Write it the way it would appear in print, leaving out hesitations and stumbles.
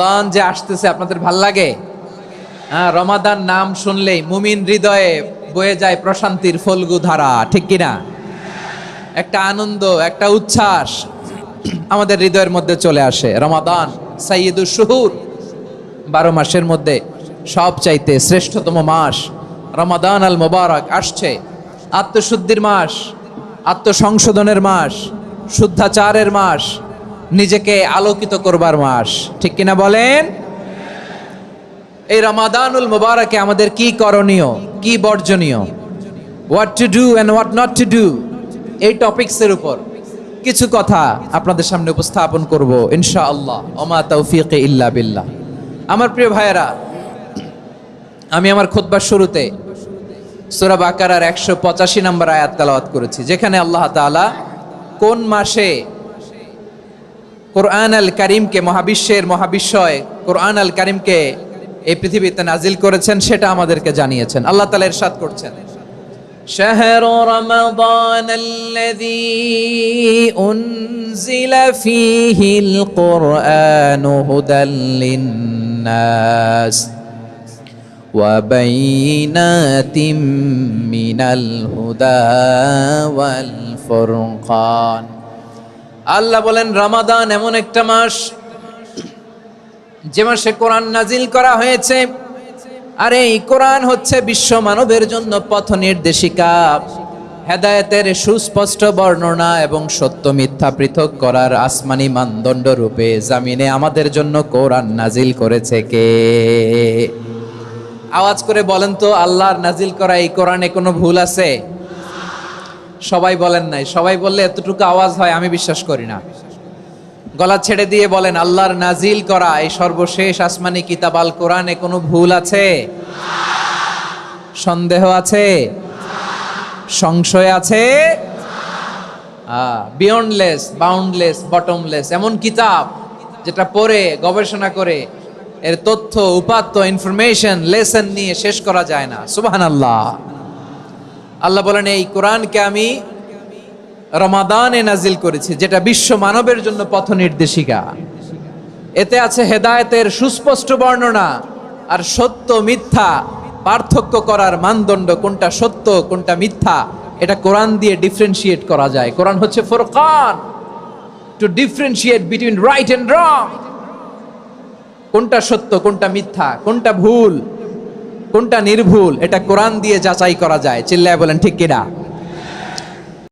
রমাদান যে আসতেছে আপনাদের ভাল লাগে? হ্যাঁ, রমাদান নাম শুনলেই মুমিন হৃদয়ে বয়ে যায় প্রশান্তির ফল্গু ধারা, ঠিক কিনা? একটা আনন্দ, একটা উচ্ছ্বাস আমাদের হৃদয়ের মধ্যে চলে আসে। রমাদান সাইয়্যিদুশ শুহুর, 12 মাসের মধ্যে সবচাইতে শ্রেষ্ঠতম মাস রমাদান আল মুবারক আসছে। আত্মশুদ্ধির মাস, আত্মসংশোধনের মাস, শুদ্ধাচারের মাস, নিজেকে আলোকিত করবার মাস, ঠিক কিনা বলেন? এই রমাদানুল মুবারকে আমাদের কি করণীয়, কি বর্জনীয়, what to do and what not to do, এই টপিকসের উপর কিছু কথা আপনাদের সামনে উপস্থাপন করব ইনশাআল্লাহ। ওমা তাওফীকি ইল্লা বিল্লাহ। আমার প্রিয় ভাইয়েরা, আমি আমার খুতবার শুরুতে সূরা বাকারার 185 নম্বর আয়াত তেলাওয়াত করেছি, যেখানে আল্লাহ তাআলা কোন মাসে কোরআন আল কারীমকে, মহাবিশ্বের মহাবিশ্বয় কোরআন আল কারীমকে এই পৃথিবীতে নাজিল করেছেন সেটা আমাদেরকে জানিয়েছেন। আল্লাহ তাআলা ইরশাদ করছেন, শাহরু রমাদান আল্লাযী উনজিলা ফীহিল কুরআনু হুদাল লিন-নাস ওয়া বাইনাতিম মিনাল হুদা ওয়াল ফুরকান। আল্লাহ বলেন, রমাদান এমন একটা মাস যে মাসে কোরআন নাজিল করা হয়েছে, আর এই কোরআন হচ্ছে বিশ্ব মানবের জন্য পথ নির্দেশিকা, হেদায়েতের সুস্পষ্ট বর্ণনা এবং সত্য মিথ্যা পৃথক করার আসমানি মানদণ্ড রূপে জামিনে আমাদের জন্য কোরআন নাজিল করেছে কে? আওয়াজ করে বলেন তো, আল্লাহর নাজিল করা এই কোরআনে কোনো ভুল আছে? সবাই বলেন নাই। সবাই বললে এতটুকু আওয়াজ হয় আমি বিশ্বাস করি না। গলা ছেড়ে দিয়ে বলেন, আল্লাহর নাজিল করা এই সর্বশেষ আসমানি কিতাব আল কোরআনে কোনো ভুল আছে? সন্দেহ আছে? সংশয় আছে? বিয়ন্ডলেস, বাউন্ডলেস, বটমলেস, এমন কিতাব যেটা পড়ে গবেষণা করে এর তথ্য, উপাত্ত, ইনফরমেশন, লেসন নিয়ে শেষ করা যায় না। সুবহানাল্লাহ। আল্লাহ বলেন, এই কোরআনকে আমি রমাদানে নাজিল করেছি, যেটা বিশ্ব মানবের জন্য পথ নির্দেশিকা। এতে আছে হেদায়েতের সুস্পষ্ট বর্ণনা আর সত্য মিথ্যা পার্থক্য করার মানদণ্ড, কোনটা সত্য কোনটা মিথ্যা এটা কোরআন দিয়ে ডিফারেন্সিয়েট করা যায়। কোরআন হচ্ছে ফুরকান, to differentiate between right and wrong. কোনটা সত্য, কোনটা মিথ্যা, কোনটা ভুল, কোনটা নির্ভুল, এটা কোরআন দিয়ে যাচাই করা যায়। চিল্লায় বলেন ঠিক কিনা?